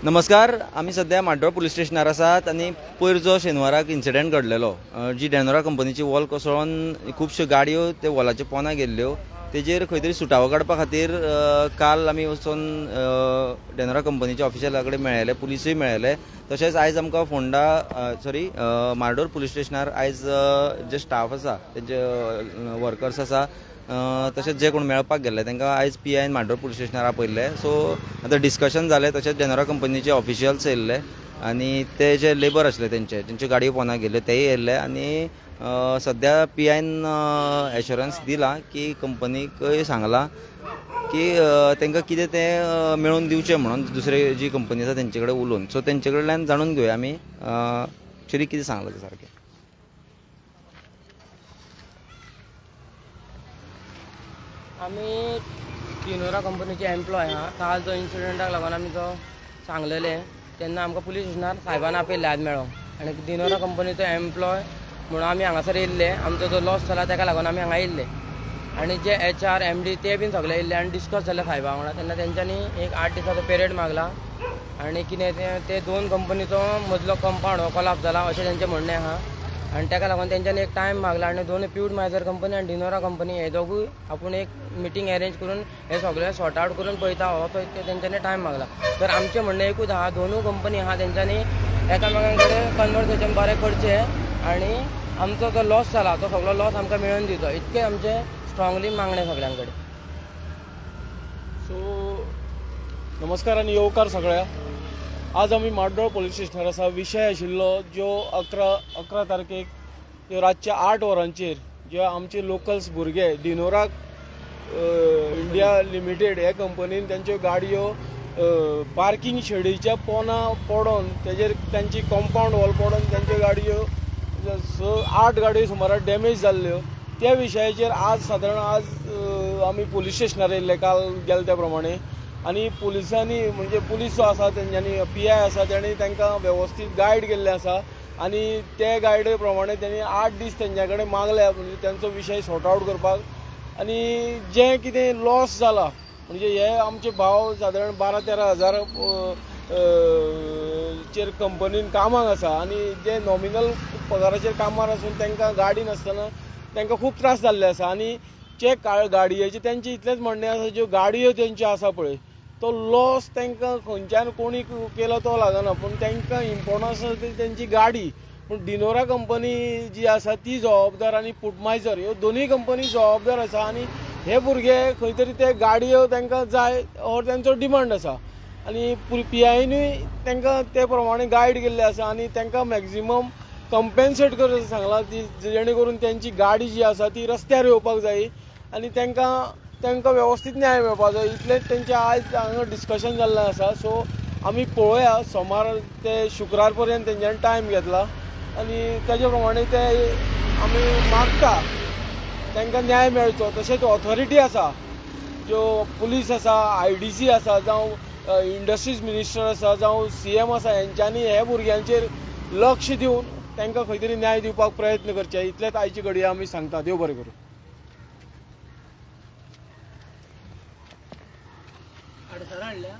नमस्कार. आम्ही सध्या माड्डोळ पुलीस स्टेशनार आसात आणि पयर जो शेनवाराक इन्सिडेंट घडलेलो, जी डेनोरा कंपनीची वॉल कोसळून खुबश्यो गाडयो ते वॉलाच्या पोंदा गेल्ल्यो, तेजेर खंय तरी सुटावो काडपा खातीर काल आमी वचून डेनोरा कंपनीच्या ऑफिशला कडेन मेळ्ळे, पुलिसूय मेळ्ळे. तशेंच आयज आमकां माड्डोळ पुलीस स्टेशनार आयज जे स्टाफ आसा, तेजे वर्कर्स आसा, तशेंच जे कोण मेळपाक गेल्ले तांकां आयज PIन माड्डोळ पुलीस स्टेशनार आपयल्ले. सो आतां डिस्कशन जालें. तशेंच डेनोरा कंपनीचे ऑफिशियल्स येयल्ले आनी ते जे लेबर आसले तेंच्यो गाडयो पोंदा गेल्ल्यो तेय येयल्ले आनी सद्या PIन एश्युरन्स दिला की कंपनीकय सांगलां की तांकां कितें तें मेळोवन दिवचें म्हणून दुसरे जी कंपनी आसा तेंचे कडेन उलोवन. सो तेंचे कडल्यान जाणून घेवया आमी एक्चुअली कितें सांगलां तें सारकें. आमी डेनोरा कंपनीचे एम्प्लॉय आहा. काल जो इन्सिडंटाक लागून आमी जो सांगलेले तेन्ना आमकां पुलीस स्टेशनार साहेबान आपयल्ले आज मेळोंक. आनी डेनोरा कंपनीचो एम्प्लॉय म्हणून आमी हांगासर येयल्ले. आमचो जो लॉस जाला ताका लागून आमी हांगा येयल्ले आनी जे HR MD ते बीन सगळे येयल्ले आनी डिस्कस जाले साहेबा वांगडा. तेन्ना तेंच्यांनी एक 8 दिसाचो पिरियड मागला आनी कितें ते 2 कंपनीचो मदलो कंपाउंड हो कोलॅप्स जाला अशें तेंचें म्हणणें आहा. आनी ताका लागून तेंच्यांनी एक टायम मागला आनी दोन प्यूड मायजर कंपनी आनी डेनोरा कंपनी हे दोगूय आपूण एक मिटींग अरेंज करून हे सगळें सॉर्ट आउट करून पळयता हो तेंच्यांनी टायम मागला. तर आमचें म्हणणें एकूच आहा, दोनूय कंपनी आहा तेंच्यांनी एकामेकां कडेन कन्वर्सेशन बरें करचें आनी आमचो जो लॉस जाला तो सगळो लॉस आमकां मेळोवन दिवचो, इतकें आमचें स्ट्रॉंगली मागणें सगळ्यां कडेन. सो नमस्कार आनी येवकार सगळ्यांक. आज आमी माड्डोळ पुलीस स्टेशनार आसा. विशय आशिल्लो ज्यो 11 तारखेक ह्यो रातच्या 8 वरांचेर जे आमचे लोकल्स भुरगे डेनोराक इंडिया लिमिटेड हे कंपनीन तेंच्यो गाडयो पार्किंग शेडीच्या पोंदा पडोवन तेजेर तांची कंपाउंड वॉल पडोवन तेंच्यो गाडयो 8 गाडयो सुमार डॅमेज जाल्ल्यो. त्या विशयाचेर आज आमी पुलीस स्टेशनार येयल्ले काल गेले त्या प्रमाणे. आनी पुलिसांनी म्हणजे पुलीस जो आसा तेंच्यांनी PI आसा तेणी तांकां वेवस्थीत गायड केल्लें आसा आनी ते गायडे प्रमाणे तेणी 8 दीस तेंच्या कडेन मागल्या म्हणजे तेंचो विशय सॉर्ट आउट करपाक. आनी जें कितें लॉस जाला म्हणजे हे आमचे भाव सादारण 12-13 हजार चेर कंपनीन कामाक आसा आनी जे नॉमिनल पगाराचेर कामार आसून तांकां गाडी नासतना तांकां खूब त्रास जाल्ले आसा. आनी जे गाडयेचे तेंचें इतलेंच म्हणणें आसा, ज्यो गाडयो तेंच्यो आसा पळय तो लॉस तांकां खंयच्यान कोणी केलो तो लागना, पूण तांकां इम्पॉर्टन्स आसा ती तेंची गाडी. पूण डेनोरा कंपनी जी आसा ती जबाबदार आनी पुटमायजर ह्यो दोनूय कंपनी जबाबदार आसा. आनी हे भुरगे खंय तरी ते गाडयो तांकां जाय हो तेंचो डिमांड आसा आनी PIनूय तांकां ते प्रमाणे गायड केल्ले आसा आनी तांकां मॅक्झिमम कंपेन्सेट करपाक सांगलां जेणे करून तेंची गाडी जी आसा ती रस्त्यार येवपाक जाय आनी तांकां वेवस्थीत न्याय मेळपाक जाय. इतलेंच तेंचें आयज हांगा डिस्कशन जाल्लें आसा. सो आमी पळोवया सोमार ते शुक्रार पर्यंत तेंच्यांनी टायम घेतला आनी तेजे प्रमाणे ते आमी मागता तांकां न्याय मेळचो. तशेंच ऑथॉरिटी आसा ज्यो पुलीस आसा, IDC आसा, जावं इंडस्ट्रीज मिनिस्टर आसा, जावं CM आसा, हेंच्यांनी हे भुरग्यांचेर लक्ष दिवन तांकां खंय तरी न्याय दिवपाक प्रयत्न करचे. इतलेंच आयची घडये आमी सांगता. देव बरें करूं. हाडसर हाडल्या